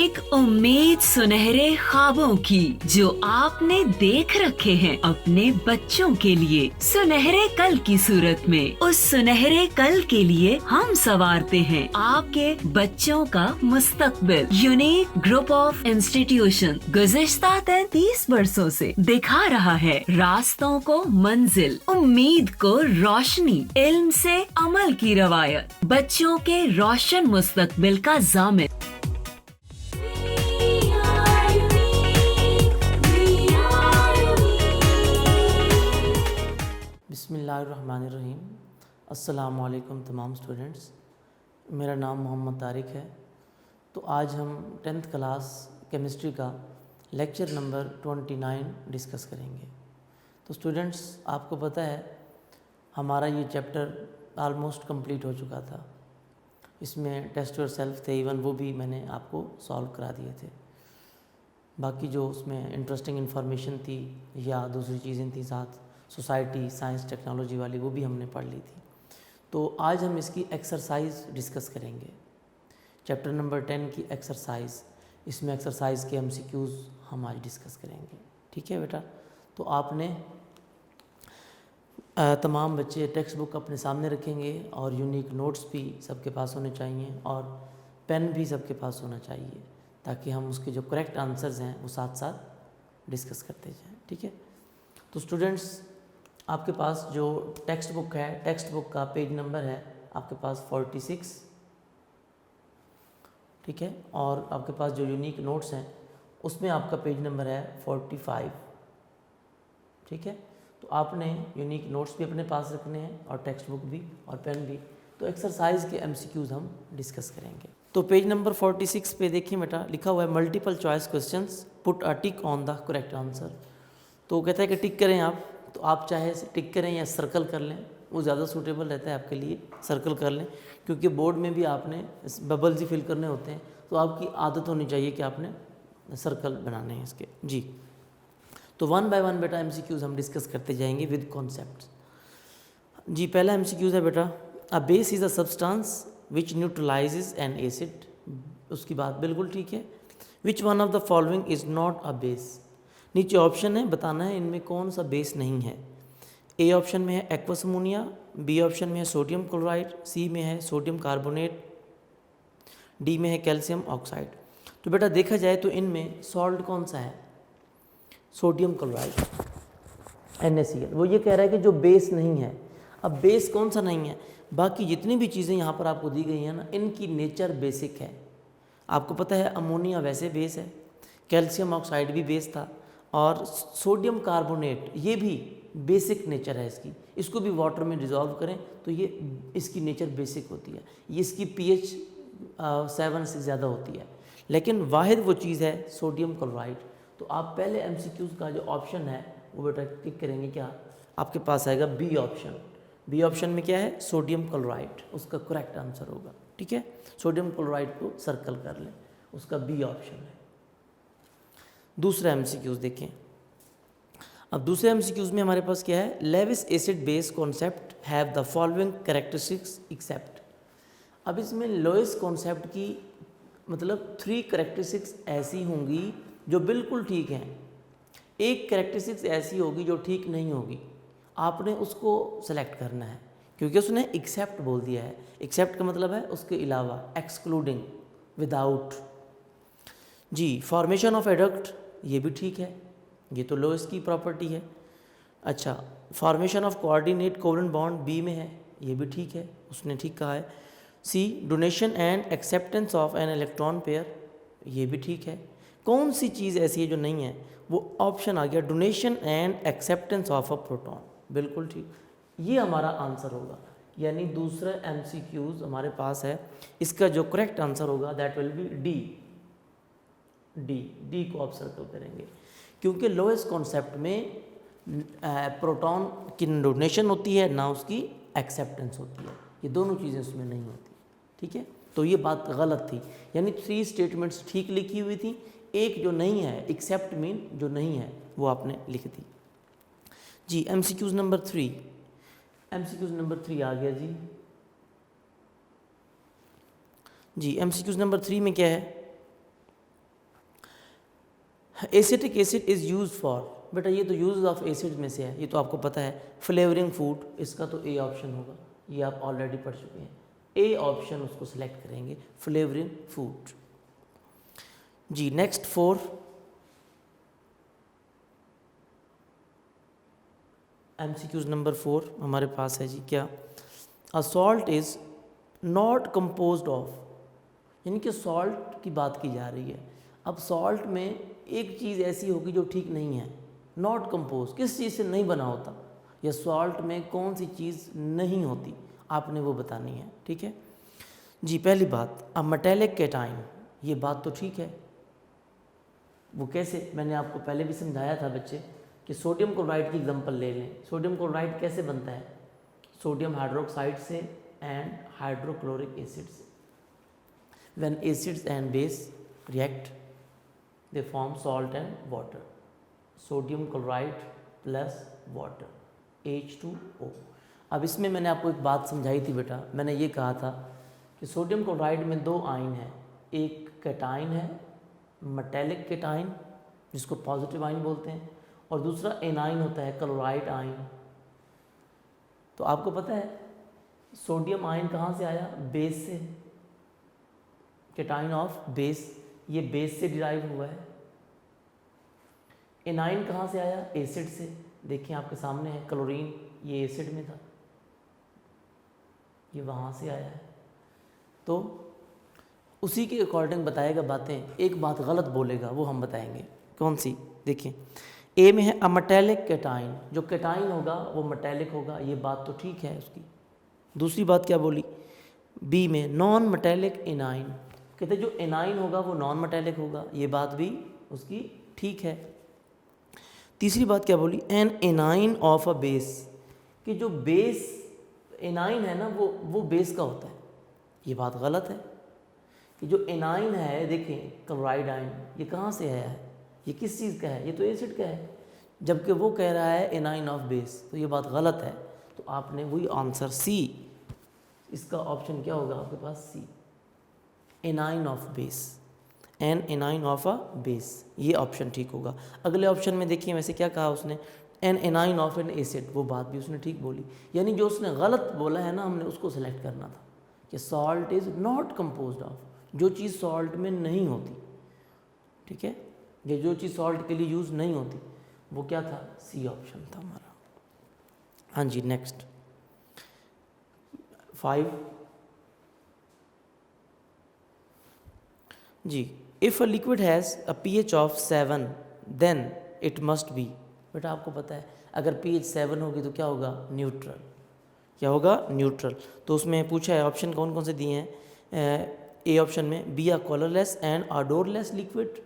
एक उम्मीद सुनहरे ख्वाबों की जो आपने देख रखे हैं अपने बच्चों के लिए, सुनहरे कल की सूरत में। उस सुनहरे कल के लिए हम संवारते हैं आपके बच्चों का मुस्तकबिल। यूनिक ग्रुप ऑफ इंस्टीट्यूशन गुज़िश्ता 33 वर्षों से दिखा रहा है रास्तों को मंजिल, उम्मीद को रोशनी, इल्म से अमल की रवायत, बच्चों के रोशन मुस्तकबिल का जामिन। बिस्मिल्लाहिर्रहमानिर्रहीम। अस्सलामु अलैकुम तमाम स्टूडेंट्स, मेरा नाम मोहम्मद तारिक है। तो आज हम 10th क्लास केमिस्ट्री का लेक्चर नंबर 29 डिस्कस करेंगे। तो स्टूडेंट्स, आपको पता है हमारा ये चैप्टर ऑलमोस्ट कंप्लीट हो चुका था। इसमें टेस्ट योर सेल्फ थे, इवन वो भी मैंने आपको सॉल्व करा दिए थे। बाकी जो उसमें इंटरेस्टिंग इन्फॉर्मेशन थी या दूसरी चीज़ें थी साथ, सोसाइटी साइंस टेक्नोलॉजी वाली, वो भी हमने पढ़ ली थी। तो आज हम इसकी एक्सरसाइज डिस्कस करेंगे, चैप्टर नंबर 10 की एक्सरसाइज। इसमें एक्सरसाइज के MCQs हम आज डिस्कस करेंगे। ठीक है बेटा? तो आपने तमाम बच्चे टेक्स्ट बुक अपने सामने रखेंगे और यूनिक नोट्स भी सबके पास होने चाहिए और पेन भी सबके पास होना चाहिए, ताकि हम उसके जो करेक्ट आंसर्स हैं वो साथ साथ डिस्कस करते जाएं। ठीक है? तो स्टूडेंट्स, आपके पास जो टेक्स्ट बुक है, टेक्स्ट बुक का पेज नंबर है आपके पास 46। ठीक है? और आपके पास जो यूनिक नोट्स हैं उसमें आपका पेज नंबर है 45। ठीक है? तो आपने यूनिक नोट्स भी अपने पास रखने हैं और टेक्स्ट बुक भी और पेन भी। तो एक्सरसाइज के MCQs हम डिस्कस करेंगे। तो पेज नंबर 46 पे देखिए बेटा, लिखा हुआ है multiple choice questions, put a tick on the correct answer. तो कहता है कि टिक करें आप, तो आप चाहे टिक करें या सर्कल कर लें, वो ज़्यादा सूटेबल रहता है आपके लिए। सर्कल कर लें, क्योंकि बोर्ड में भी आपने बबल्स ही फिल करने होते हैं, तो आपकी आदत होनी चाहिए कि आपने सर्कल बनाने हैं इसके। जी, तो 1 बाय 1 बेटा MCQs हम डिस्कस करते जाएंगे विद कॉन्सेप्ट्स। जी, पहला MCQs है बेटा, a base is a substance which न्यूट्रलाइजेज N acid. उसकी बात बिल्कुल ठीक है। विच one of the following is not a base. नीचे ऑप्शन है, बताना है इनमें कौन सा बेस नहीं है। ए ऑप्शन में है एक्वस अमोनिया, बी ऑप्शन में है सोडियम क्लोराइड, सी में है सोडियम कार्बोनेट, डी में है कैल्शियम ऑक्साइड। तो बेटा देखा जाए तो इनमें सॉल्ट कौन सा है? Sodium chloride, NaCl। वो ये कह रहा है कि जो बेस नहीं है। अब बेस कौन सा नहीं है? बाकी जितनी भी चीज़ें यहाँ पर आपको दी गई हैं ना, इनकी नेचर बेसिक है। आपको पता है अमोनिया वैसे बेस है, कैल्शियम ऑक्साइड भी बेस था, और सोडियम कार्बोनेट ये भी बेसिक नेचर है इसकी। इसको भी वाटर में डिज़ोल्व करें तो ये इसकी नेचर बेसिक होती है। ये इसकी pH 7 से ज़्यादा होती है, लेकिन वाहिद वो चीज़ है सोडियम क्लोराइड। तो आप पहले MCQs का जो ऑप्शन है वो बेटा टिक करेंगे। क्या आपके पास आएगा? B option. बी ऑप्शन में क्या है? सोडियम क्लोराइड उसका करेक्ट आंसर होगा। ठीक है? सोडियम क्लोराइड को सर्कल कर लें, उसका बी ऑप्शन है। दूसरा MCQs देखें। अब दूसरे MCQs में हमारे पास क्या है? Lewis acid base concept have the following characteristics except. अब इसमें लोएस कॉन्सेप्ट की मतलब 3 कैरेक्टरिस्टिक्स ऐसी होंगी जो बिल्कुल ठीक हैं, एक कैरेक्टरिस्टिक्स ऐसी होगी जो ठीक नहीं होगी। आपने उसको सेलेक्ट करना है, क्योंकि उसने एक्सेप्ट बोल दिया है। एक्सेप्ट का मतलब है उसके अलावा, एक्सक्लूडिंग, विदाउट। जी, फॉर्मेशन ऑफ एडक्ट, ये भी ठीक है, ये तो लोएस की प्रॉपर्टी है। अच्छा, formation of coordinate covalent bond B में है, ये भी ठीक है, उसने ठीक कहा है। C, donation and acceptance of an electron pair, ये भी ठीक है। कौन सी चीज़ ऐसी है जो नहीं है? वो ऑप्शन आ गया, donation and acceptance of a proton, बिल्कुल ठीक। ये हमारा आंसर होगा, यानी दूसरा MCQs हमारे पास है, इसका जो करेक्ट आंसर होगा that will be D. D को आप सर्कल करेंगे, क्योंकि लोएस्ट कॉन्सेप्ट में प्रोटॉन की डोनेशन होती है ना उसकी एक्सेप्टेंस होती है। ये दोनों चीज़ें उसमें नहीं होती। ठीक है? तो ये बात गलत थी, यानी 3 स्टेटमेंट्स ठीक लिखी हुई थी, एक जो नहीं है, एक्सेप्ट मीन जो नहीं है, वो आपने लिख दी। जी, MCQs नंबर 3। MCQs नंबर 3 आ गया जी। जी, MCQs नंबर 3 में क्या है? Acetic acid is use for, बेटा ये तो यूज ऑफ एसिड में से है, ये तो आपको पता है। फ्लेवरिंग फूड, इसका तो ए ऑप्शन होगा, ये आप ऑलरेडी पढ़ चुके हैं। ए ऑप्शन उसको सिलेक्ट करेंगे, फ्लेवरिंग फूड। जी नेक्स्ट 4, MCQs नंबर 4 हमारे पास है जी। क्या? A salt is not composed of, यानी कि सॉल्ट की बात की जा रही है। अब सॉल्ट में एक चीज़ ऐसी होगी जो ठीक नहीं है। नॉट कंपोज, किस चीज़ से नहीं बना होता, या सॉल्ट में कौन सी चीज़ नहीं होती, आपने वो बतानी है। ठीक है जी। पहली बात, अ मेटेलिक कैटाइन, ये बात तो ठीक है। वो कैसे, मैंने आपको पहले भी समझाया था बच्चे कि सोडियम क्लोराइड की एग्जांपल ले लें। सोडियम क्लोराइड कैसे बनता है? सोडियम हाइड्रोक्साइड से एंड हाइड्रोक्लोरिक एसिड से। When acids and base react they form salt and water. Sodium chloride plus water H2O। अब इसमें मैंने आपको एक बात समझाई थी बेटा, मैंने ये कहा था कि सोडियम क्लोराइड में 2 आयन हैं, एक कैटाइन है मेटेलिक कैटाइन जिसको पॉजिटिव आयन बोलते हैं, और दूसरा एनाइन होता है क्लोराइड आयन। तो आपको पता है सोडियम आयन कहाँ से आया? बेस से, कैटाइन ऑफ बेस, ये बेस से डिराइव हुआ है। एनाइन कहाँ से आया? एसिड से। देखिए आपके सामने है क्लोरीन, ये एसिड में था, ये वहाँ से आया है। तो उसी के अकॉर्डिंग बताएगा बातें। एक बात गलत बोलेगा वो हम बताएंगे, कौन सी? देखिए ए में है अ मेटेलिक कैटाइन, जो कैटाइन होगा वो मेटेलिक होगा, ये बात तो ठीक है उसकी। दूसरी बात क्या बोली? बी में नॉन मेटेलिक एनाइन, कहते जो एनाइन होगा वो नॉन मेटेलिक होगा, ये बात भी उसकी ठीक है। तीसरी बात क्या बोली? An anion of a base, कि जो बेस एनाइन है ना वो बेस का होता है, ये बात गलत है। कि जो एनाइन है, देखें क्लोराइड आयन, ये कहाँ से आया है? ये किस चीज़ का है? ये तो एसिड का है, जबकि वो कह रहा है एनाइन ऑफ बेस, तो ये बात गलत है। तो आपने वही आंसर सी, इसका ऑप्शन क्या होगा आपके पास? C, anion of base, an anion of a base, ये ऑप्शन ठीक होगा। अगले ऑप्शन में देखिए वैसे क्या कहा उसने? An anion of an acid, वो बात भी उसने ठीक बोली। यानी जो उसने गलत बोला है ना, हमने उसको सेलेक्ट करना था कि salt is not composed of, जो चीज़ सॉल्ट में नहीं होती। ठीक है, ये जो चीज़ सॉल्ट के लिए यूज़ नहीं होती वो क्या था? सी ऑप्शन था हमारा। हाँ जी नेक्स्ट 5 जी। If a liquid has a pH of 7 then it must be, बेटा आपको पता है अगर pH 7 होगी तो क्या होगा? न्यूट्रल। क्या होगा? न्यूट्रल। तो उसमें पूछा है ऑप्शन कौन कौन से दिए हैं? ए ऑप्शन में be a colourless and odourless liquid,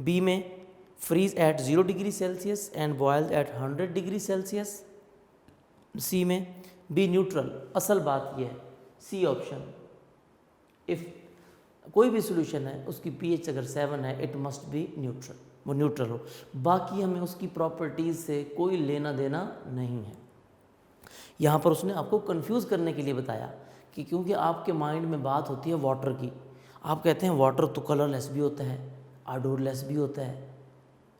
B में freeze at 0 degree Celsius and boiled at 100 degree Celsius, C में बी न्यूट्रल। असल बात यह है सी ऑप्शन, इफ़ कोई भी सोल्यूशन है उसकी pH अगर 7 है इट मस्ट बी न्यूट्रल, वो न्यूट्रल हो। बाकी हमें उसकी प्रॉपर्टीज़ से कोई लेना देना नहीं है। यहाँ पर उसने आपको कंफ्यूज करने के लिए बताया कि क्योंकि आपके माइंड में बात होती है वाटर की, आप कहते हैं वाटर तो कलरलेस भी होता है, ऑडोरलेस भी होता है,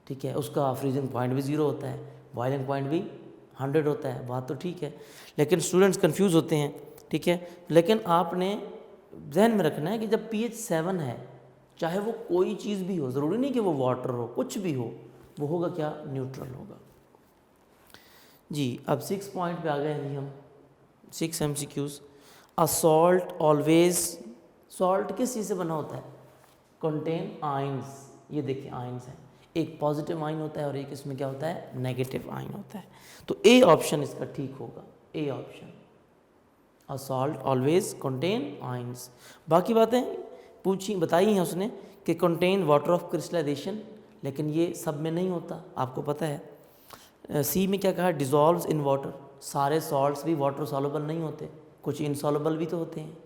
ठीक है, उसका फ्रीजिंग पॉइंट भी 0 होता है, बॉइलिंग पॉइंट भी 100 होता है, बात तो ठीक है। लेकिन स्टूडेंट्स कंफ्यूज होते हैं, ठीक है। लेकिन आपने ध्यान में रखना है कि जब pH 7 है, चाहे वो कोई चीज़ भी हो, ज़रूरी नहीं कि वो वाटर हो, कुछ भी हो, वो होगा क्या? न्यूट्रल होगा जी। अब 6 पॉइंट पे आ गए हैं जी हम, 6 MCQs। A salt always, salt किस चीज़ से बना होता है? कंटेन आयंस, ये देखिए आयंस हैं, एक पॉजिटिव आयन होता है और एक इसमें क्या होता है? नेगेटिव आयन होता है। तो ए ऑप्शन इसका ठीक होगा, A option, a salt always contain ions. बाकी बातें पूछी बताई हैं उसने कि कंटेन वाटर ऑफ क्रिस्टलाइजेशन, लेकिन ये सब में नहीं होता, आपको पता है। सी में क्या कहा? डिजॉल्व्स इन वाटर, सारे सॉल्ट्स भी वाटर सॉल्युबल नहीं होते, कुछ इनसॉल्युबल भी तो होते हैं,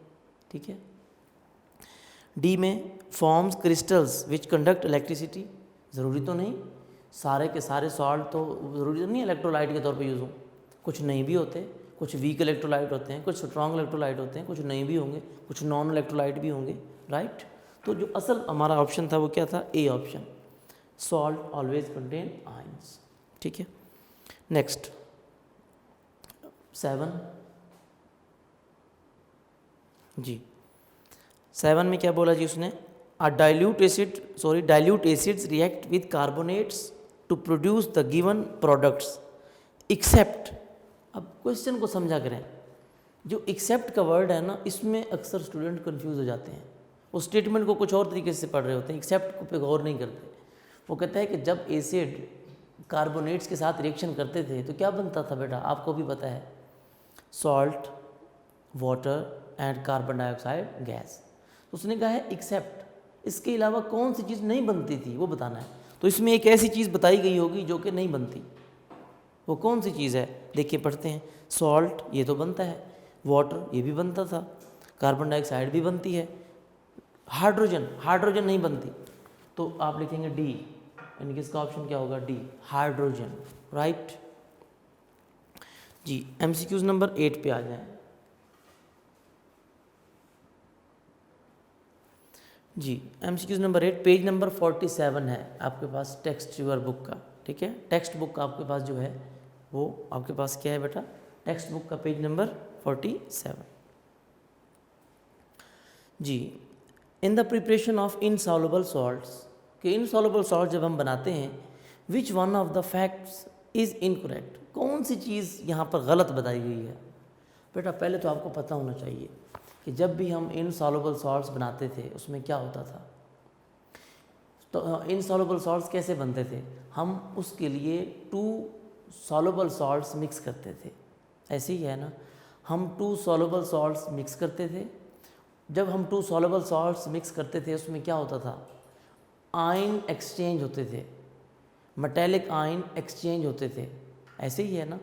ठीक है। डी में फॉर्म्स क्रिस्टल्स विच कंडक्ट इलेक्ट्रिसिटी, ज़रूरी तो नहीं सारे के सारे सॉल्ट तो ज़रूरी तो नहीं इलेक्ट्रोलाइट के तौर पे यूज़ हों, कुछ नहीं भी होते, कुछ वीक इलेक्ट्रोलाइट होते हैं, कुछ स्ट्रॉन्ग इलेक्ट्रोलाइट होते हैं, कुछ नहीं भी होंगे, कुछ नॉन इलेक्ट्रोलाइट भी होंगे, राइट। तो जो असल हमारा ऑप्शन था वो क्या था, A option, salt always contain ions. ठीक है, नेक्स्ट 7 जी, 7 में क्या बोला जी उसने, dilute acids react with carbonates to produce the given products except. अब क्वेश्चन को समझा करें, जो एक्सेप्ट का वर्ड है ना, इसमें अक्सर स्टूडेंट कंफ्यूज हो जाते हैं, वो स्टेटमेंट को कुछ और तरीके से पढ़ रहे होते हैं, एक्सेप्ट को पे गौर नहीं करते। वो कहता है कि जब एसिड कार्बोनेट्स के साथ रिएक्शन करते थे तो क्या बनता था बेटा, आपको भी पता है, salt, water and carbon dioxide gas. तो उसने कहा है एक्सेप्ट, इसके अलावा कौन सी चीज़ नहीं बनती थी वो बताना है। तो इसमें एक ऐसी चीज़ बताई गई होगी जो कि नहीं बनती, वो कौन सी चीज़ है, देखिए पढ़ते हैं। सॉल्ट ये तो बनता है, वाटर ये भी बनता था, कार्बन डाइऑक्साइड भी बनती है, हाइड्रोजन नहीं बनती। तो आप लिखेंगे डी, यानी कि इसका ऑप्शन क्या होगा, डी, हाइड्रोजन, राइट जी। एमसीक्यूज नंबर 8 पे आ जाएं जी। एमसीक्यूज नंबर 8 पेज नंबर 47 है आपके पास टेक्स्ट यूर बुक का। ठीक है, टेक्स्ट बुक का आपके पास जो है वो आपके पास क्या है बेटा, टेक्स्ट बुक का पेज नंबर 47 जी। In the preparation of insoluble salts, कि इनसॉल्युबल सॉल्ट जब हम बनाते हैं, which one of the facts is incorrect, कौन सी चीज़ यहाँ पर गलत बताई गई है। बेटा पहले तो आपको पता होना चाहिए कि जब भी हम इनसॉल्युबल सॉल्ट्स बनाते थे उसमें क्या होता था। तो इनसॉल्युबल सॉल्ट्स कैसे बनते थे, हम उसके लिए 2 सॉल्युबल सॉल्ट्स मिक्स करते थे, ऐसे ही है ना, हम 2 सॉल्युबल सॉल्ट्स मिक्स करते थे। जब हम 2 सॉल्युबल सॉल्ट्स मिक्स करते थे उसमें क्या होता था, आयन एक्सचेंज होते थे, मेटेलिक आयन एक्सचेंज होते थे, ऐसे ही है ना।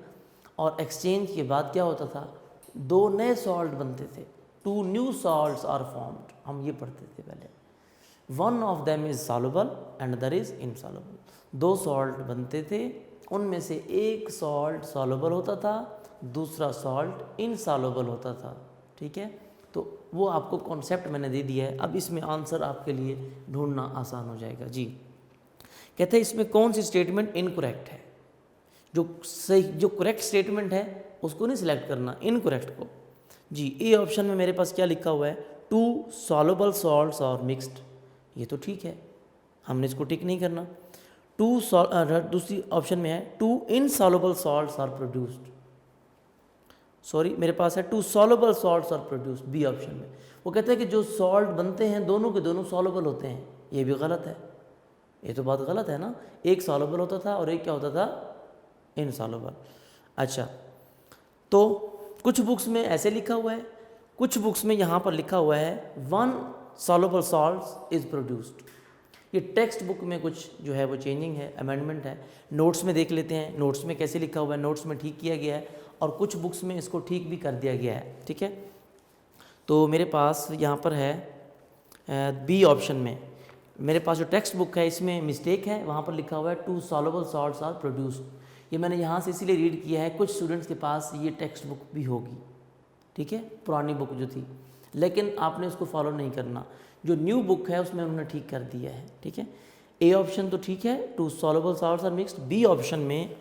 और एक्सचेंज के बाद क्या होता था, 2 नए सॉल्ट बनते थे, 2 न्यू सॉल्ट्स आर फॉर्म्ड, हम ये पढ़ते थे पहले। One of them is soluble and other is insoluble. 2 salt बनते थे, उनमें से एक सॉल्ट सॉल्युबल होता था, दूसरा सॉल्ट इनसॉल्युबल होता था। ठीक है, तो वो आपको कॉन्सेप्ट मैंने दे दिया है, अब इसमें आंसर आपके लिए ढूंढना आसान हो जाएगा जी। कहते हैं इसमें कौन सी स्टेटमेंट इनकरेक्ट है, जो सही जो करेक्ट स्टेटमेंट है उसको नहीं सिलेक्ट करना, इनकरेक्ट को जी। ए ऑप्शन में मेरे पास क्या लिखा हुआ है, 2 सॉल्युबल सॉल्ट्स और मिक्स्ड, ये तो ठीक है, हमने इसको टिक नहीं करना। दूसरी ऑप्शन में है 2 insoluble salts are produced, sorry मेरे पास है 2 soluble salts are produced, B option में। वो कहते हैं कि जो सॉल्ट बनते हैं दोनों के दोनों सॉल्युबल होते हैं, ये भी गलत है, ये तो बात गलत है ना, एक सॉल्युबल होता था और एक क्या होता था, इनसॉल्युबल। अच्छा, तो कुछ बुक्स में ऐसे लिखा हुआ है, कुछ बुक्स में यहाँ पर लिखा हुआ है 1 सॉल्युबल सॉल्ट्स इज प्रोड्यूस्ड। ये टेक्स्ट बुक में कुछ जो है वो चेंजिंग है, अमेंडमेंट है। नोट्स में देख लेते हैं, नोट्स में कैसे लिखा हुआ है, नोट्स में ठीक किया गया है और कुछ बुक्स में इसको ठीक भी कर दिया गया है। ठीक है, तो मेरे पास यहाँ पर है बी ऑप्शन में, मेरे पास जो टेक्स्ट बुक है इसमें मिस्टेक है, वहाँ पर लिखा हुआ है 2 सॉल्युबल सॉल्ट्स आर प्रोड्यूस्ड। ये मैंने यहाँ से इसीलिए रीड किया है, कुछ स्टूडेंट्स के पास ये टेक्स्ट बुक भी होगी, ठीक है, पुरानी बुक जो थी, लेकिन आपने उसको फॉलो नहीं करना। जो न्यू बुक है उसमें उन्होंने ठीक कर दिया है। ठीक है, ए ऑप्शन तो ठीक है, 2 soluble salts are mixed. B option में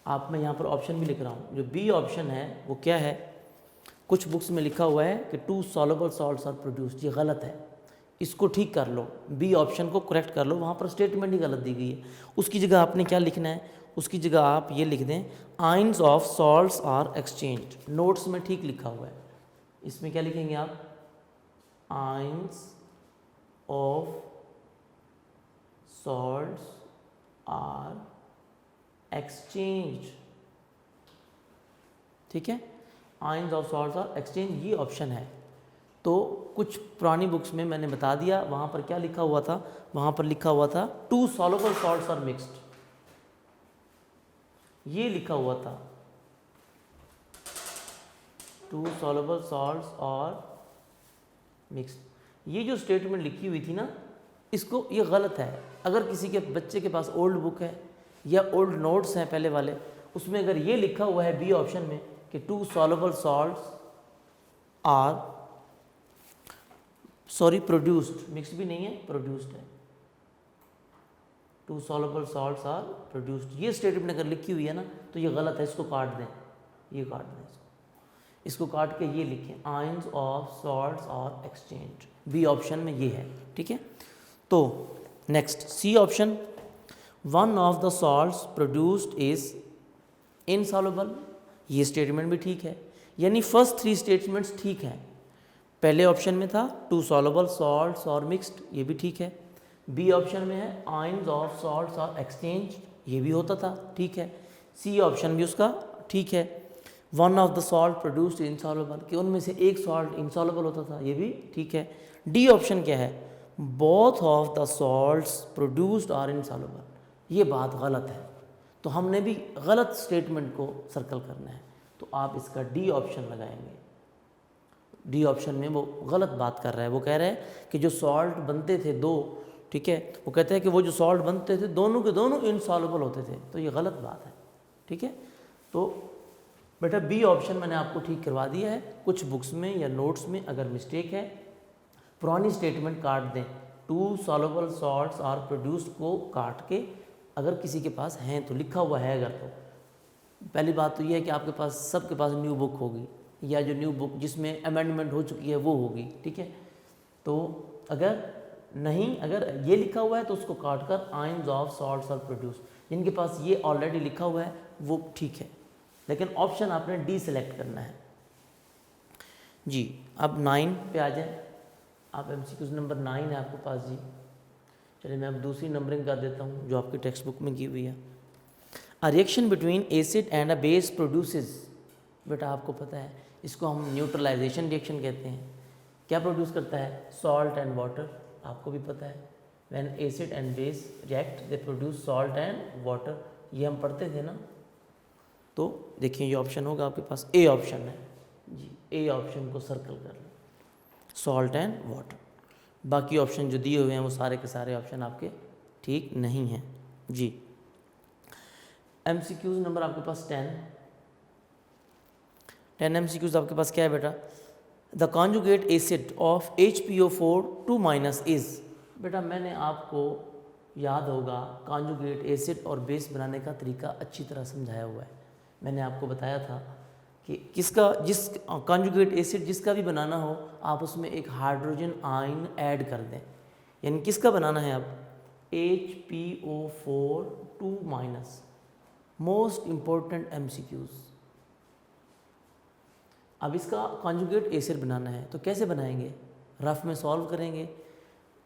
आप, मैं यहाँ पर ऑप्शन भी लिख रहा हूँ, जो बी ऑप्शन है वो क्या है, कुछ बुक्स में लिखा हुआ है कि 2 सॉल्युबल सॉल्ट्स आर प्रोड्यूस्ड, ये गलत है, इसको ठीक कर लो, बी ऑप्शन को करेक्ट कर लो, वहाँ पर स्टेटमेंट ही गलत दी गई है। उसकी जगह आपने क्या लिखना है, उसकी जगह आप ये लिख दें ions of salts are exchanged. Notes में ठीक लिखा हुआ है, इसमें क्या लिखेंगे आप, ions of salts are exchanged. ठीक है, ions of salts are exchange, ये ऑप्शन है। तो कुछ पुरानी बुक्स में मैंने बता दिया, वहाँ पर क्या लिखा हुआ था, वहाँ पर लिखा हुआ था 2 सॉल्युबल सॉल्ट्स आर मिक्स्ड, ये लिखा हुआ था 2 सॉल्युबल सॉल्ट्स और मिक्स्ड। ये जो स्टेटमेंट लिखी हुई थी ना, इसको, ये गलत है। अगर किसी के बच्चे के पास ओल्ड बुक है या ओल्ड नोट्स हैं पहले वाले, उसमें अगर ये लिखा हुआ है बी ऑप्शन में कि 2 soluble salts are sorry produced, mixed भी नहीं है, प्रोड्यूस्ड है। 2 सॉल्युबल सॉल्ट्स आर प्रोड्यूस्ड। ये स्टेटमेंट अगर लिखी हुई है ना तो ये गलत है, इसको काट दें, ये काट दें, इसको काट के ये लिखें ions of salts are exchange. B option में ये है, ठीक है। तो next C option, one of the salts produced is insoluble, ये स्टेटमेंट भी ठीक है, यानी फर्स्ट 3 स्टेटमेंट्स ठीक हैं। पहले ऑप्शन में था 2 सॉल्युबल सॉल्ट्स और मिक्स्ड, ये भी ठीक है। बी ऑप्शन में है ions of salts are exchange, ये भी होता था, ठीक है। सी ऑप्शन भी उसका ठीक है। One of the salt produced insoluble, कि उनमें से एक सॉल्ट इनसॉल्युबल होता था, ये भी ठीक है। डी ऑप्शन क्या है, both of the salts produced are insoluble, ये बात गलत है, तो हमने भी गलत स्टेटमेंट को सर्कल करना है, तो आप इसका डी ऑप्शन लगाएंगे। डी ऑप्शन में वो गलत बात कर रहा है, वो कह रहा है कि जो सॉल्ट बनते थे 2, ठीक है, वो कहते हैं कि वो जो सॉल्ट बनते थे दोनों के दोनों इनसॉल्युबल होते थे, तो ये गलत बात है, ठीक है। तो बेटा बी ऑप्शन मैंने आपको ठीक करवा दिया है। कुछ बुक्स में या नोट्स में अगर मिस्टेक है, पुरानी स्टेटमेंट काट दें, 2 सॉल्युबल सॉल्ट्स आर प्रोड्यूस्ड को काट के, अगर किसी के पास हैं तो लिखा हुआ है, अगर तो पहली बात तो ये है कि आपके पास सबके पास न्यू बुक होगी, या जो न्यू बुक जिसमें अमेंडमेंट हो चुकी है वो होगी, ठीक है। तो अगर नहीं, अगर ये लिखा हुआ है तो उसको काट कर ions of salts are produced, जिनके पास ये ऑलरेडी लिखा हुआ है वो ठीक है, लेकिन ऑप्शन आपने डी सेलेक्ट करना है जी। अब 9 पे आ जाए आप, एमसीक्यूज नंबर 9 है आपके पास जी। चलिए मैं अब दूसरी नंबरिंग कर देता हूँ जो आपकी टेक्स्ट बुक में की हुई है। A reaction between acid and a base produces, बेटा आपको पता है इसको हम न्यूट्रलाइजेशन रिएक्शन कहते हैं। क्या प्रोड्यूस करता है, सॉल्ट एंड वाटर, आपको भी पता है। When acid and base react they produce salt and water, ये हम पढ़ते थे ना। तो देखिए ये ऑप्शन होगा आपके पास, ए ऑप्शन है जी, ए ऑप्शन को सर्कल कर लें, सॉल्ट एंड वाटर। बाकी ऑप्शन जो दिए हुए हैं वो सारे के सारे ऑप्शन आपके ठीक नहीं हैं जी। एमसीक्यूज नंबर आपके पास 10 एमसीक्यूज आपके पास क्या है बेटा, the conjugate acid of HPO4 2- is. बेटा मैंने आपको याद होगा कॉन्जुगेट एसिड और बेस बनाने का तरीका अच्छी तरह समझाया हुआ है। मैंने आपको बताया था कि जिस कॉन्जुगेट एसिड जिसका भी बनाना हो आप उसमें एक हाइड्रोजन आयन ऐड कर दें, यानी किसका बनाना है अब, HPO4 2-। Most important MCQs। अब इसका कॉन्जुगेट एसिड बनाना है तो कैसे बनाएंगे, रफ में सॉल्व करेंगे।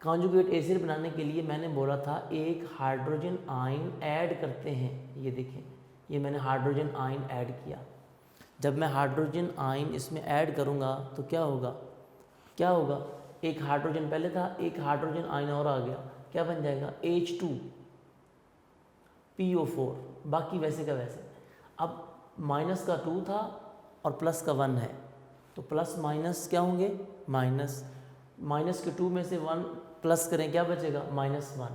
कॉन्जुगेट एसिड बनाने के लिए मैंने बोला था एक हाइड्रोजन आयन ऐड करते हैं, ये देखें ये मैंने हाइड्रोजन आयन ऐड किया। जब मैं हाइड्रोजन आयन इसमें ऐड करूँगा तो क्या होगा, एक हाइड्रोजन पहले था, एक हाइड्रोजन आयन और आ गया, क्या बन जाएगा H2PO4, बाकी वैसे का वैसे। अब माइनस का 2 था और प्लस का 1 है, तो प्लस माइनस क्या होंगे, माइनस के 2 में से 1 प्लस करें क्या बचेगा, -1।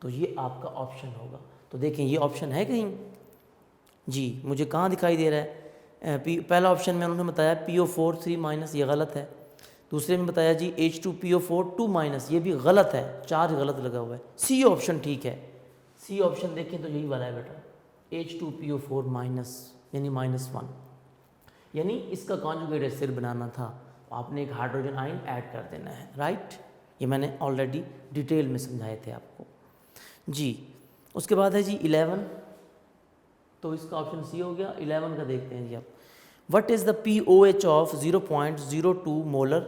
तो ये आपका ऑप्शन होगा। तो देखें ये ऑप्शन है कहीं जी, मुझे कहाँ दिखाई दे रहा है। पहला ऑप्शन में उन्होंने बताया PO4 3-, ये गलत है। दूसरे में बताया जी H2PO4 2-, ये भी गलत है, चार्ज गलत लगा हुआ है। सी ऑप्शन ठीक है, सी ऑप्शन देखें तो यही वाला है बेटा, H2PO4- यानी -1, यानी इसका कॉन्जुगेट एसिड बनाना था, आपने एक हाइड्रोजन आयन ऐड कर देना है, राइट। ये मैंने ऑलरेडी डिटेल में समझाए थे आपको जी। उसके बाद है जी 11, तो इसका ऑप्शन सी हो गया। 11 का देखते हैं जी आप, what is the POH of 0.02 molar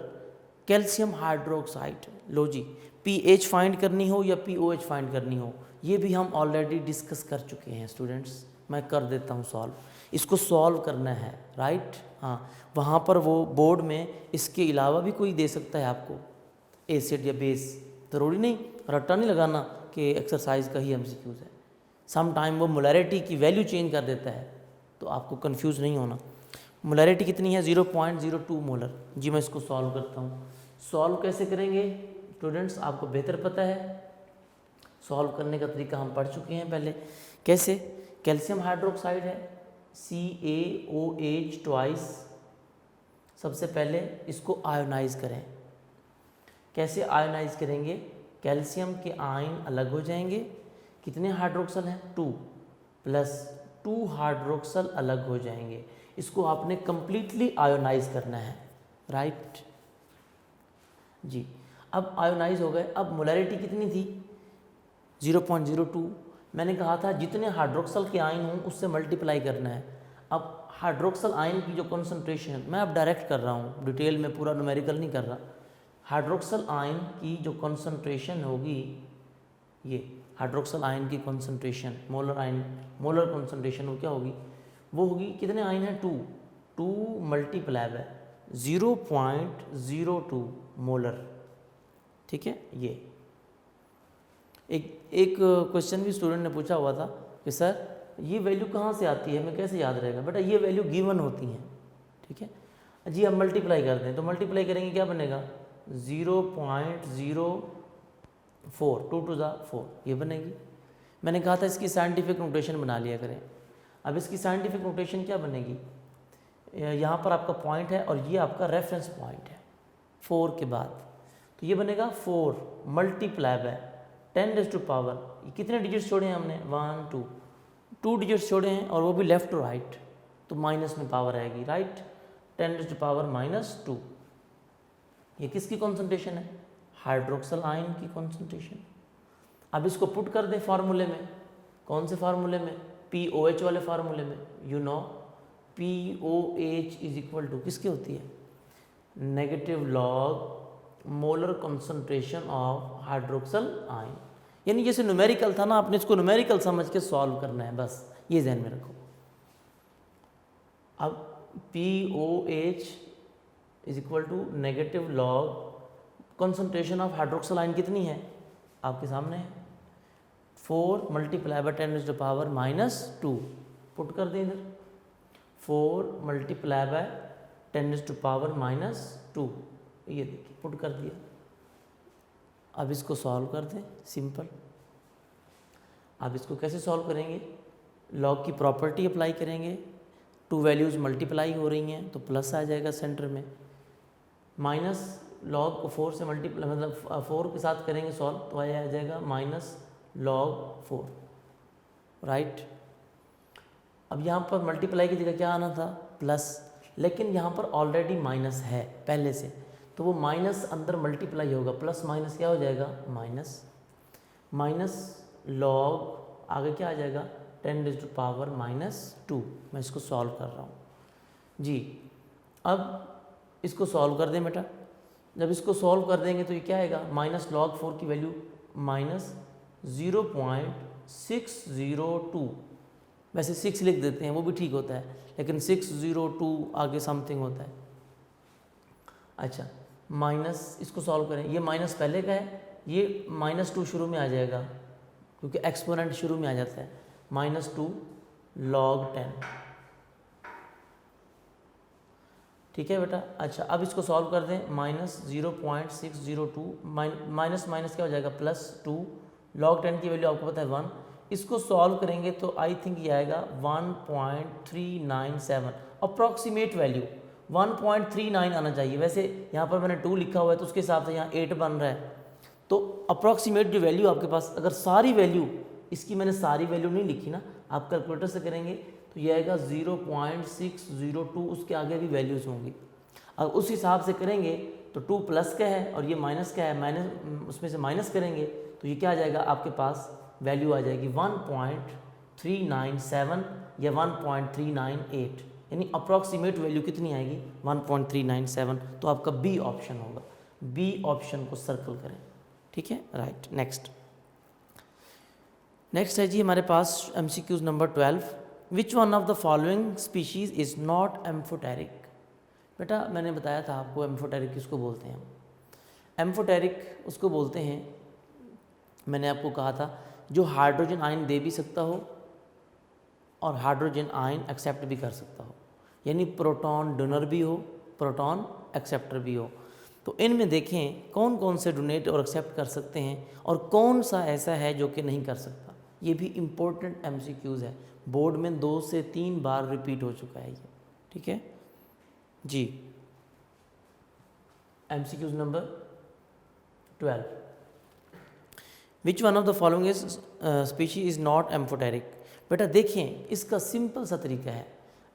calcium hydroxide. लो जी, pH फाइंड करनी हो या POH फाइंड करनी हो, ये भी हम ऑलरेडी डिस्कस कर चुके हैं स्टूडेंट्स। मैं कर देता हूँ सॉल्व, इसको सॉल्व करना है, राइट। हाँ, वहाँ पर वो बोर्ड में इसके अलावा भी कोई दे सकता है आपको, एसिड या बेस, ज़रूरी नहीं, रट्टा नहीं लगाना कि एक्सरसाइज का ही MCQs है। सम टाइम वो मोलैरिटी की वैल्यू चेंज कर देता है, तो आपको कंफ्यूज नहीं होना। मोलैरिटी कितनी है, 0.02 मोलर जी। मैं इसको सॉल्व करता हूँ। सॉल्व कैसे करेंगे स्टूडेंट्स, आपको बेहतर पता है, सॉल्व करने का तरीका हम पढ़ चुके हैं पहले। कैसे, कैल्शियम हाइड्रोक्साइड है CaOH2, सबसे पहले इसको आयोनाइज करें, कैसे आयोनाइज करेंगे, कैल्शियम के आयन अलग हो जाएंगे, कितने हाइड्रोक्सल हैं 2 प्लस 2 हाइड्रोक्सल अलग हो जाएंगे। इसको आपने कंप्लीटली आयोनाइज करना है, राइट जी। अब आयोनाइज हो गए, अब मोलैरिटी कितनी थी 0.02। मैंने कहा था जितने हाइड्रोक्सल के आयन हों उससे मल्टीप्लाई करना है। अब हाइड्रोक्सल आयन की जो कॉन्सेंट्रेशन, मैं अब डायरेक्ट कर रहा हूँ, डिटेल में पूरा न्यूमेरिकल नहीं कर रहा। हाइड्रोक्सल आयन की जो कॉन्सेंट्रेशन होगी, ये हाइड्रोक्सल आयन की कॉन्सेंट्रेशन, मोलर कॉन्सेंट्रेशन वो क्या होगी, वो होगी, कितने आयन है 2 मल्टीप्लाई है 0.02 मोलर, ठीक है। ये एक क्वेश्चन भी स्टूडेंट ने पूछा हुआ था कि सर ये वैल्यू कहाँ से आती है, हमें कैसे याद रहेगा। बेटा ये वैल्यू गिवन होती हैं, ठीक है जी। हम मल्टीप्लाई करते हैं तो मल्टीप्लाई करेंगे क्या बनेगा 0.04, 2 to the 4 ये बनेगी। मैंने कहा था इसकी साइंटिफिक नोटेशन बना लिया करें। अब इसकी साइंटिफिक नोटेशन क्या बनेगी, यहाँ पर आपका पॉइंट है और ये आपका रेफरेंस पॉइंट है 4 के बाद, तो ये बनेगा 4 मल्टीप्लाई बाय 10⁻⁴। कितने डिजिट्स छोड़े हैं हमने 1 2 डिजिट्स छोड़े हैं और वो भी लेफ्ट टू राइट, तो माइनस में पावर आएगी, राइट 10⁻⁻²। ये किसकी कॉन्सेंट्रेशन है, हाइड्रोक्सल आयन की कॉन्सेंट्रेशन। अब इसको पुट कर दें फार्मूले में, कौन से फार्मूले में, POH वाले फार्मूले में। You know POH is equal to किसकी होती है, negative log molar concentration of hydroxyl ion. यानी जैसे न्यूमेरिकल था ना, आपने इसको न्यूमेरिकल समझ के सॉल्व करना है, बस ये ध्यान में रखो। अब POH is equal to negative log concentration of hydroxyl ion कितनी है, आपके सामने है 4 मल्टीप्लाई बाय 10⁻⁻²। पुट कर दें इधर 4 मल्टीप्लाई बाय 10⁻⁻², ये देखिए पुट कर दिया। अब इसको सॉल्व कर दें, सिंपल। अब इसको कैसे सॉल्व करेंगे, लॉग की प्रॉपर्टी अप्लाई करेंगे, 2 वैल्यूज़ मल्टीप्लाई हो रही हैं तो प्लस आ जाएगा सेंटर में, माइनस लॉग को 4 से मल्टीप्लाई मतलब 4 के साथ करेंगे सॉल्व तो आ जाएगा माइनस लॉग 4, राइट। अब यहाँ पर मल्टीप्लाई की जगह क्या आना था प्लस, लेकिन यहाँ पर ऑलरेडी माइनस है पहले से, तो वो माइनस अंदर मल्टीप्लाई होगा, प्लस माइनस क्या हो जाएगा माइनस लॉग आगे क्या आ जाएगा 10⁻⁻²। मैं इसको सॉल्व कर रहा हूँ जी। अब इसको सॉल्व कर दें बेटा, जब इसको सॉल्व कर देंगे तो ये क्या आएगा, माइनस लॉग 4 की वैल्यू -0.602। वैसे 6 लिख देते हैं वो भी ठीक होता है, लेकिन 602 आगे समथिंग होता है। अच्छा माइनस, इसको सॉल्व करें, ये माइनस पहले का है, ये -2 शुरू में आ जाएगा क्योंकि एक्सपोनेंट शुरू में आ जाता है, -2 log 10, ठीक है बेटा। अच्छा अब इसको सॉल्व कर दें, -0.602 माइनस माइनस क्या हो जाएगा +2 log 10 की वैल्यू आपको पता है 1। इसको सॉल्व करेंगे तो आई थिंक ये आएगा 1.397, अप्रॉक्सीमेट वैल्यू 1.39 आना चाहिए। वैसे यहाँ पर मैंने 2 लिखा हुआ है तो उसके हिसाब से यहाँ 8 बन रहा है, तो अप्रॉक्सीमेट जो वैल्यू आपके पास, अगर सारी वैल्यू, इसकी मैंने सारी वैल्यू नहीं लिखी ना, आप कैलकुलेटर से करेंगे तो ये आएगा 0.602, उसके आगे भी वैल्यूज़ होंगी। अब उस हिसाब से करेंगे तो 2 प्लस का है और ये माइनस का है, माइनस उसमें से माइनस करेंगे तो ये क्या आ जाएगा, आपके पास वैल्यू आ जाएगी 1.397 या 1.398, यानी अप्रॉक्सीमेट वैल्यू कितनी आएगी 1.397। तो आपका बी ऑप्शन होगा, बी ऑप्शन को सर्कल करें, ठीक है, राइट। नेक्स्ट है जी हमारे पास MCQs number 12, which one of the following species is not amphoteric. बेटा मैंने बताया था आपको एम्फोटेरिक किसको बोलते हैं, एम्फोटेरिक उसको बोलते हैं, मैंने आपको कहा था जो हाइड्रोजन आयन दे भी सकता हो और हाइड्रोजन आयन एक्सेप्ट भी कर सकता हो, यानी प्रोटॉन डोनर भी हो, प्रोटॉन एक्सेप्टर भी हो। तो इनमें देखें कौन कौन से डोनेट और एक्सेप्ट कर सकते हैं और कौन सा ऐसा है जो कि नहीं कर सकता। ये भी इम्पोर्टेंट MCQs है, बोर्ड में 2 से 3 बार रिपीट हो चुका है ये, ठीक है जी। MCQs number 12. Which one of the following is species is not amphoteric. बेटा देखें, इसका सिंपल सा तरीका है।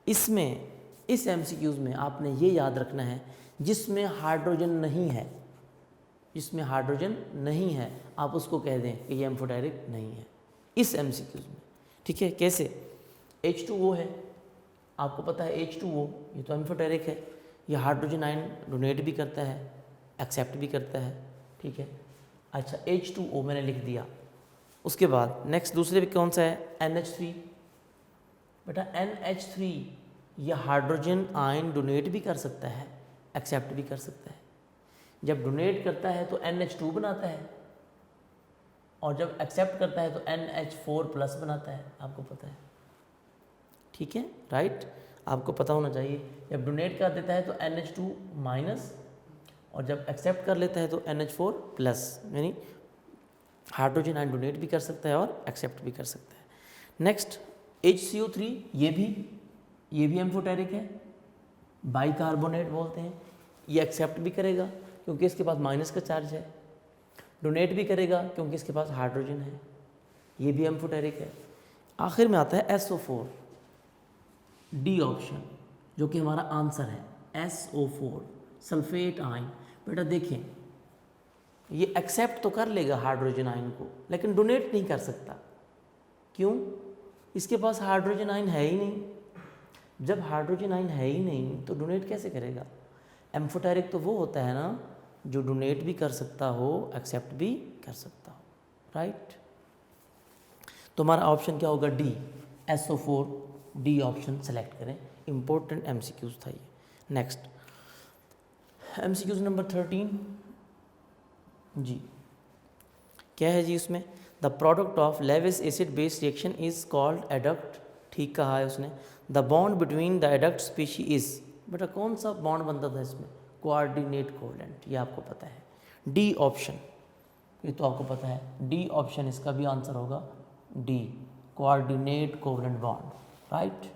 इसमें इस MCQs में आपने ये याद रखना है, जिसमें हाइड्रोजन नहीं है, जिसमें हाइड्रोजन नहीं है आप उसको कह दें कि ये एम्फोटेरिक नहीं है इस MCQs में। ठीक है, कैसे? H2O है, आपको पता है H2O ये तो एम्फोटेरिक है, ये हाइड्रोजन आयन डोनेट भी करता है, एक्सेप्ट भी करता है। ठीक है, अच्छा H2O मैंने लिख दिया। उसके बाद नेक्स्ट दूसरे पे कौन सा है? NH3। बेटा NH3 ये हाइड्रोजन आयन डोनेट भी कर सकता है, एक्सेप्ट भी कर सकता है। जब डोनेट करता है तो NH2 बनाता है, और जब एक्सेप्ट करता है तो NH4+ बनाता है, आपको पता है। ठीक है, राइट, आपको पता होना चाहिए। जब डोनेट कर देता है तो NH2-, और जब एक्सेप्ट कर लेता है तो NH4+, यानी हाइड्रोजन आयन डोनेट भी कर सकता है और एक्सेप्ट भी कर सकता है। नेक्स्ट HCO3 ये भी एम्फोटेरिक है, बाइकार्बोनेट बोलते हैं। ये एक्सेप्ट भी करेगा क्योंकि इसके पास माइनस का चार्ज है, डोनेट भी करेगा क्योंकि इसके पास हाइड्रोजन है, ये भी एम्फोटेरिक है। आखिर में आता है SO4, डी ऑप्शन, जो कि हमारा आंसर है SO4 सल्फेट आयन। बेटा देखें, ये एक्सेप्ट तो कर लेगा हाइड्रोजन आयन को, लेकिन डोनेट नहीं कर सकता। क्यों? इसके पास हाइड्रोजन आयन है ही नहीं। जब हाइड्रोजन आयन है ही नहीं तो डोनेट कैसे करेगा? एम्फोटेरिक तो वो होता है ना जो डोनेट भी कर सकता हो, एक्सेप्ट भी कर सकता हो, राइट। तो हमारा ऑप्शन क्या होगा? D, SO4, D option select करें। इंपॉर्टेंट MCQs था ये। नेक्स्ट MCQs नंबर 13 जी, क्या है जी उसमें? The product of Levi's acid base reaction is called adduct. ठीक कहा है उसने। The bond between the adduct species is, बेटा कौन सा बॉन्ड बनता था इसमें? कोऑर्डिनेट कोवलेंट, ये आपको पता है। डी ऑप्शन, ये तो आपको पता है। डी ऑप्शन इसका भी आंसर होगा, D, coordinate covalent bond, right,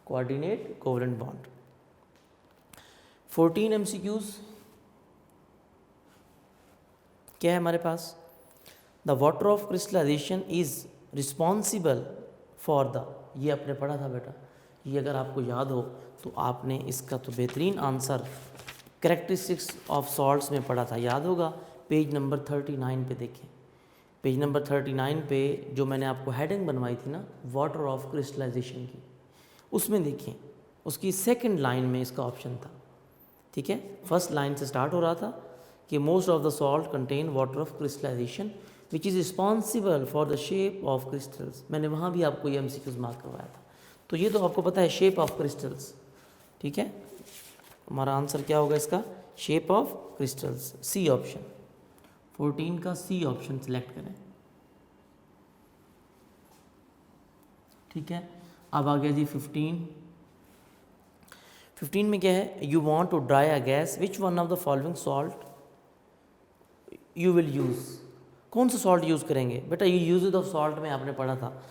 coordinate covalent bond. 14 MCQs क्या है हमारे पास? The water of crystallisation is responsible for the, ये आपने पढ़ा था बेटा, ये अगर आपको याद हो तो आपने इसका तो बेहतरीन आंसर कैरेक्टरिस्टिक्स ऑफ सॉल्ट्स में पढ़ा था, याद होगा। पेज नंबर 39 पे देखें, पेज नंबर 39 पे जो मैंने आपको हेडिंग बनवाई थी ना वाटर ऑफ क्रिस्टलाइजेशन की, उसमें देखें उसकी सेकंड लाइन में इसका ऑप्शन था। ठीक है, फर्स्ट लाइन से स्टार्ट हो रहा था कि most of the salt contain water of crystallisation which is responsible for the shape of crystals. मैंने वहाँ भी आपको ये MCQs मार्क करवाया था। तो ये तो आपको पता है, शेप ऑफ क्रिस्टल्स। ठीक है, हमारा आंसर क्या होगा इसका? Shape of crystals, C option. 14 का सी ऑप्शन सिलेक्ट करें। ठीक है, अब आ गया जी 15 में क्या है? You want to dry a gas, which one of the following salt you will use. कौन सा सॉल्ट यूज़ करेंगे? बेटा ये यूजेज ऑफ सॉल्ट में आपने पढ़ा था,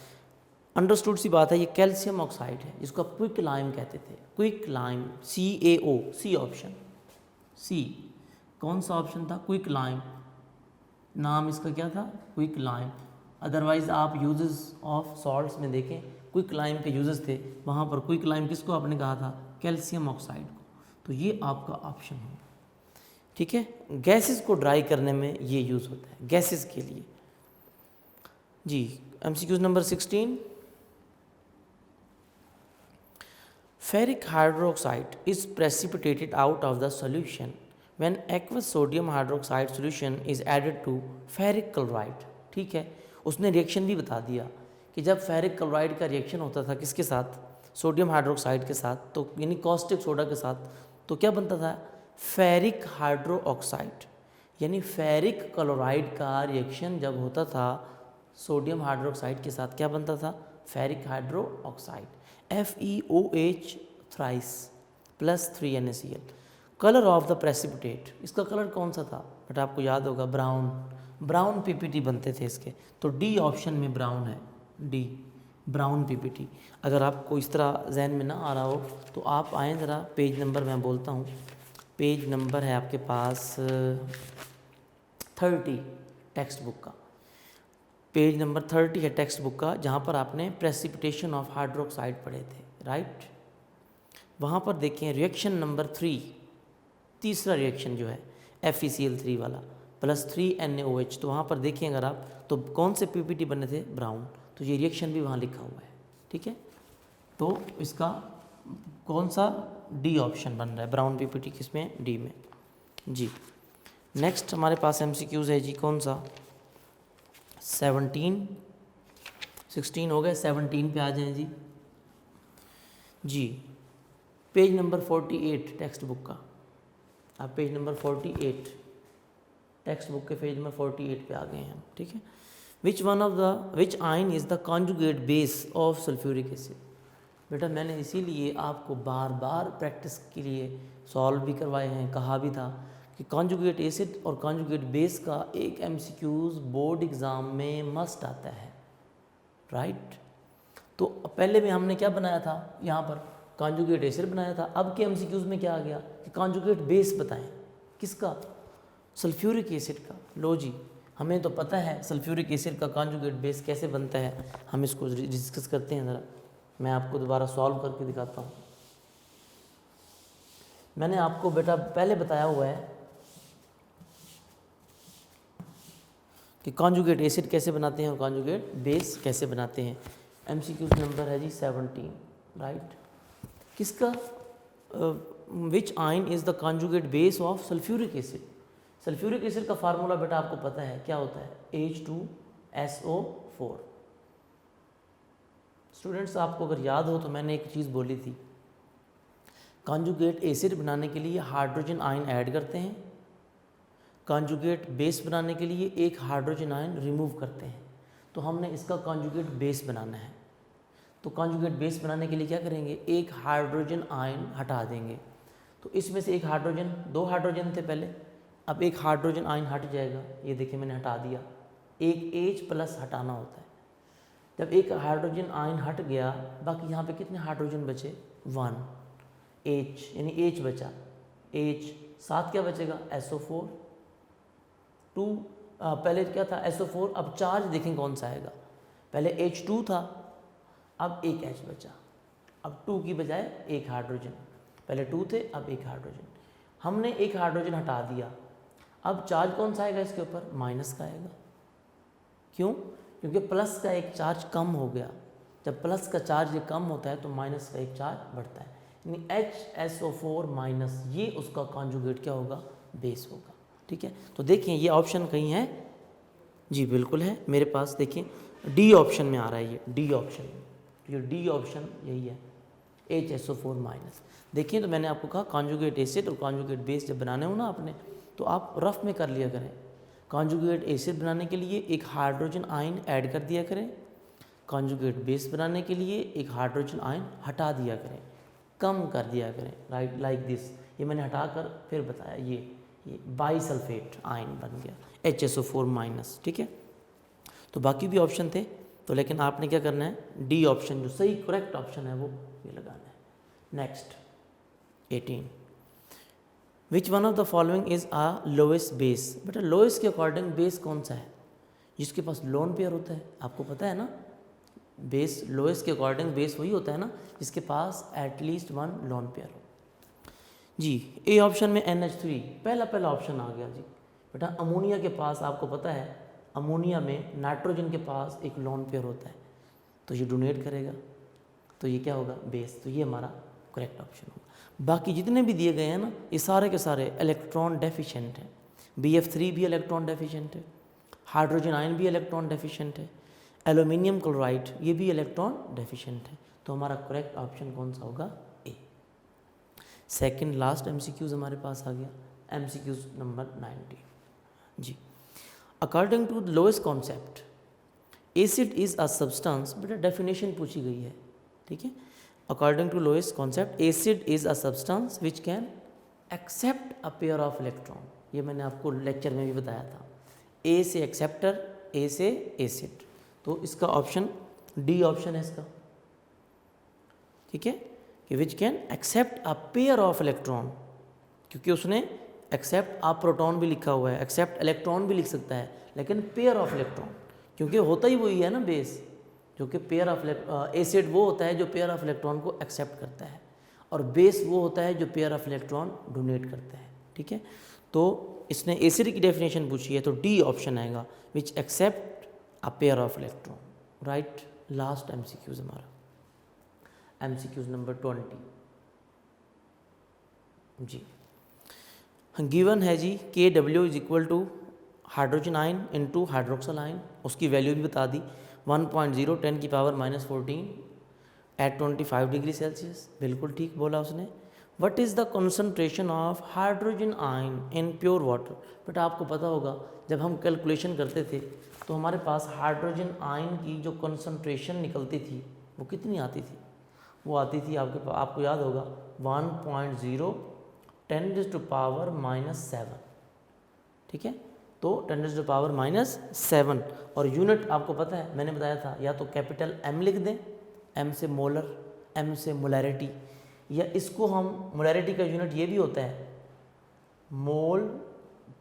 अंडरस्टूड सी बात है। ये कैल्शियम ऑक्साइड है, जिसको आप क्विक लाइम कहते थे, quick lime, CaO, C option, C. कौन सा ऑप्शन था? क्विक लाइम, नाम इसका क्या था? Quick lime. अदरवाइज आप यूजेस ऑफ सॉल्ट्स में देखें, क्विक लाइम के यूजेस थे, वहाँ पर क्विक लाइम किसको आपने कहा था? कैल्शियम ऑक्साइड को। तो ये आपका ऑप्शन है। ठीक है, गैसेस को ड्राई करने में ये यूज़ होता है, गैसेस के लिए जी। MCQs number 16, ferric hydroxide is precipitated out of the solution when aqueous sodium hydroxide solution is added to ferric chloride. ठीक है, उसने रिएक्शन भी बता दिया कि जब फेरिक क्लोराइड का रिएक्शन होता था किसके साथ? सोडियम हाइड्रोक्साइड के साथ, तो यानी कॉस्टिक सोडा के साथ, तो क्या बनता था? Ferric hydro oxide. यानी फेरिक क्लोराइड का रिएक्शन जब होता था सोडियम हाइड्रोक्साइड के साथ, क्या बनता था? Ferric hydro oxide, FeOH thrice plus 3 NaCl। Colour of the precipitate, इसका कलर कौन सा था? बट आपको याद होगा, ब्राउन, ब्राउन PPT बनते थे इसके। तो डी ऑप्शन में ब्राउन है, डी, ब्राउन PPT। अगर आपको इस तरह जहन में ना आ रहा हो तो आप आएँ ज़रा, पेज नंबर मैं बोलता हूँ, पेज नंबर है आपके पास 30 टेक्स्ट बुक का, पेज नंबर 30 है टेक्स्ट बुक का, जहाँ पर आपने प्रेसिपिटेशन ऑफ हाइड्रोक्साइड पढ़े थे, राइट। वहाँ पर देखें रिएक्शन नंबर 3, तीसरा रिएक्शन जो है FeCl3 वाला +3 NaOH, तो वहाँ पर देखें अगर आप तो कौन से PPT बने थे, ब्राउन, तो ये रिएक्शन भी वहाँ लिखा हुआ है, ठीक है। तो इसका कौन सा डी ऑप्शन बन रहा है, ब्राउन PPT किसमें, डी में जी। नेक्स्ट हमारे पास MCQs है जी, कौन सा 17 16 हो गए, 17 पे आ जाएं जी। जी पेज नंबर 48 टेक्स्ट बुक का, आप पेज नंबर 48 टेक्स्ट बुक के पेज नंबर 48 पे आ गए हैं, ठीक है। विच ion is the conjugate base of sulphuric acid. बेटा मैंने इसीलिए आपको बार बार प्रैक्टिस के लिए सॉल्व भी करवाए हैं, कहा भी था कि कॉन्जुगेट एसिड और कॉन्जुगेट बेस का एक MCQs बोर्ड एग्ज़ाम में मस्ट आता है, राइट। तो पहले में हमने क्या बनाया था, यहाँ पर कॉन्जुगेट एसिड बनाया था, अब के MCQs में क्या आ गया कि कॉन्जुगेट बेस बताएं, किसका, सल्फ्यूरिक एसिड का। लो जी, हमें तो पता है सल्फ्यूरिक एसिड का कॉन्जुगेट बेस कैसे बनता है, हम इसको डिस्कस करते हैं ज़रा। मैं आपको दोबारा सॉल्व करके दिखाता हूँ। मैंने आपको बेटा पहले बताया हुआ है कि कॉन्जुगेट एसिड कैसे बनाते हैं और कॉन्जुगेट बेस कैसे बनाते हैं। MCQs नंबर है जी 17, राइट। किसका, विच ion is the conjugate base of sulphuric acid. Sulphuric acid का फार्मूला बेटा आपको पता है क्या होता है, H2SO4। स्टूडेंट्स आपको अगर याद हो तो मैंने एक चीज़ बोली थी, कॉन्जुगेट एसिड बनाने के लिए हाइड्रोजन आयन ऐड करते हैं, कॉन्जुगेट बेस बनाने के लिए एक हाइड्रोजन आयन रिमूव करते हैं। तो हमने इसका कॉन्जुगेट बेस बनाना है, तो कॉन्जुगेट बेस बनाने के लिए क्या करेंगे, एक हाइड्रोजन आयन हटा देंगे। तो इसमें से एक हाइड्रोजन, 2 हाइड्रोजन थे पहले, अब एक हाइड्रोजन आयन हट जाएगा, ये देखिए मैंने हटा दिया, एक H+ हटाना होता है। जब एक हाइड्रोजन आयन हट गया, बाकी यहाँ पे कितने हाइड्रोजन बचे, 1 H, यानी H बचा, H साथ क्या बचेगा, SO4 2, पहले क्या था SO4, अब चार्ज देखें कौन सा आएगा, पहले H2 था, अब एक H बचा, अब 2 की बजाय एक हाइड्रोजन, पहले 2 थे अब एक हाइड्रोजन, हमने एक हाइड्रोजन हटा दिया, अब चार्ज कौन सा आएगा इसके ऊपर, माइनस का आएगा। क्यों, क्योंकि प्लस का एक चार्ज कम हो गया, जब प्लस का चार्ज कम होता है तो माइनस का एक चार्ज बढ़ता है, यानी HSO4- ये उसका कॉन्जुगेट क्या होगा, बेस होगा, ठीक है। तो देखिए ये ऑप्शन कहीं है जी, बिल्कुल है मेरे पास, देखिए डी ऑप्शन में आ रहा है, ये डी ऑप्शन, तो ये डी ऑप्शन यही है, HSO4-। देखिए तो मैंने आपको कहा कॉन्जुगेट एसिड और कॉन्जुगेट बेस जब बनाने हो ना आपने, तो आप रफ में कर लिया करें। कॉन्जुगेट एसिड बनाने के लिए एक हाइड्रोजन आयन ऐड कर दिया करें, कॉन्जुगेट बेस बनाने के लिए एक हाइड्रोजन आयन हटा दिया करें, कम कर दिया करें, राइट, लाइक दिस। ये मैंने हटा कर फिर बताया, ये बाईसल्फेट आयन बन गया HSO4-, ठीक है। तो बाकी भी ऑप्शन थे, तो लेकिन आपने क्या करना है, डी ऑप्शन जो सही करेक्ट ऑप्शन है वो ये लगाना है। Next 18, which one of the following is a lowest base. बेटा लोएस्ट के अकॉर्डिंग बेस कौन सा है, जिसके पास लोन पेयर होता है, आपको पता है ना, बेस लोएस्ट के अकॉर्डिंग बेस वही होता है ना जिसके पास एटलीस्ट 1 लोन पेयर हो जी। ए ऑप्शन में NH3 पहला ऑप्शन आ गया जी। बेटा अमोनिया के पास आपको पता है, अमोनिया में नाइट्रोजन के पास एक लोन पेयर होता है, तो ये डोनेट करेगा, तो ये क्या होगा, बेस, तो ये हमारा करेक्ट ऑप्शन होगा। बाकी जितने भी दिए गए हैं ना, ये सारे के सारे इलेक्ट्रॉन डेफिशिएंट हैं। BF3 भी इलेक्ट्रॉन डेफिशिएंट है, हाइड्रोजन आयन भी इलेक्ट्रॉन डेफिशिएंट है, एल्यूमिनियम क्लोराइड ये भी इलेक्ट्रॉन डेफिशिएंट है, तो हमारा करेक्ट ऑप्शन कौन सा होगा, ए। सेकंड लास्ट MCQs हमारे पास आ गया, MCQs नंबर 19 जी। According to the lowest concept acid is a substance, बेटा डेफिनेशन पूछी गई है, ठीक है। According to lowest concept acid is a substance which can accept a pair of electron, ये मैंने आपको लेक्चर में भी बताया था। ए से एक्सेप्टर, ए से एसिड, तो इसका ऑप्शन डी ऑप्शन है इसका, ठीक है, कि which can accept a pair of electron, क्योंकि उसने एक्सेप्ट आप प्रोटॉन भी लिखा हुआ है, एक्सेप्ट इलेक्ट्रॉन भी लिख सकता है, लेकिन पेयर ऑफ इलेक्ट्रॉन, क्योंकि होता ही वही है ना बेस, जो कि पेयर ऑफ एसिड वो होता है जो पेयर ऑफ इलेक्ट्रॉन को एक्सेप्ट करता है, और बेस वो होता है जो पेयर ऑफ इलेक्ट्रॉन डोनेट करता है। ठीक है, तो इसने एसिड की डेफिनेशन पूछी है, तो डी ऑप्शन आएगा, which accept a pair of electron. Right, last MCQs हमारा, एमसीक्यूज नंबर 20 जी। गिवन है जी KW is equal to hydrogen ion into hydroxyl ion, उसकी वैल्यू भी बता दी, 1.0 10 की पावर -14 एट 25 डिग्री सेल्सियस। बिल्कुल ठीक बोला उसने। What is the concentration of hydrogen ion in pure water. But आपको पता होगा जब हम कैलकुलेशन करते थे तो हमारे पास हाइड्रोजन आयन की जो कंसंट्रेशन निकलती थी वो कितनी आती थी, वो आती थी आपको याद होगा 1.0 10 टू पावर -7। ठीक है, तो 10 टू पावर -7, और यूनिट आपको पता है, मैंने बताया था, या तो कैपिटल M लिख दें, M से मोलर, M से मोलैरिटी, या इसको हम मोलैरिटी का यूनिट ये भी होता है मोल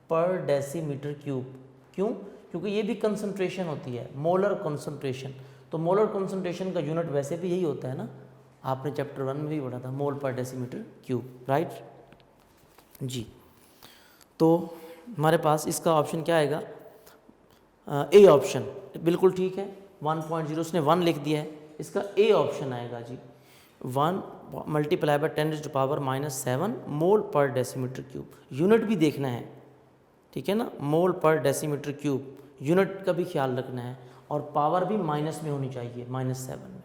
पर डेसीमीटर क्यूब। क्यों? क्योंकि ये भी कंसंट्रेशन होती है, मोलर कंसंट्रेशन। तो मोलर कंसंट्रेशन का यूनिट वैसे भी यही होता है ना, आपने चैप्टर 1 में भी पढ़ा था, मोल पर डेसीमीटर क्यूब। राइट जी, तो हमारे पास इसका ऑप्शन क्या आएगा, ए ऑप्शन। बिल्कुल ठीक है, 1.0 उसने 1 लिख दिया है, इसका ए ऑप्शन आएगा जी, 1 मल्टीप्लाई बाय 10 टू पावर -7 मोल पर डेसीमीटर क्यूब। यूनिट भी देखना है, ठीक है ना, मोल पर डेसीमीटर क्यूब, यूनिट का भी ख्याल रखना है, और पावर भी माइनस में होनी चाहिए, -7 में।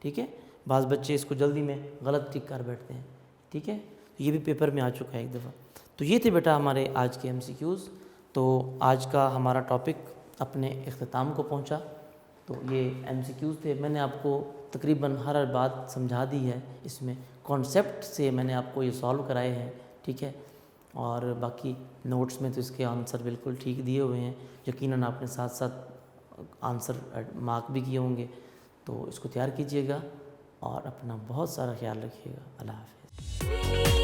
ठीक है, बाज़ बच्चे इसको जल्दी में गलत टिक कर बैठते हैं। ठीक है, ये भी पेपर में आ चुका है एक दफ़ा। तो ये थे बेटा हमारे आज के MCQs। तो आज का हमारा टॉपिक अपने इख्तिताम को पहुंचा। तो ये MCQs थे, मैंने आपको तकरीबन हर बात समझा दी है, इसमें कॉन्सेप्ट से मैंने आपको ये सॉल्व कराए हैं। ठीक है, और बाकी नोट्स में तो इसके आंसर बिल्कुल ठीक दिए हुए हैं, यकीनन आपने साथ साथ आंसर मार्क भी किए होंगे। तो इसको तैयार कीजिएगा और अपना बहुत सारा ख्याल रखिएगा। अल्लाह हाफ़िज़।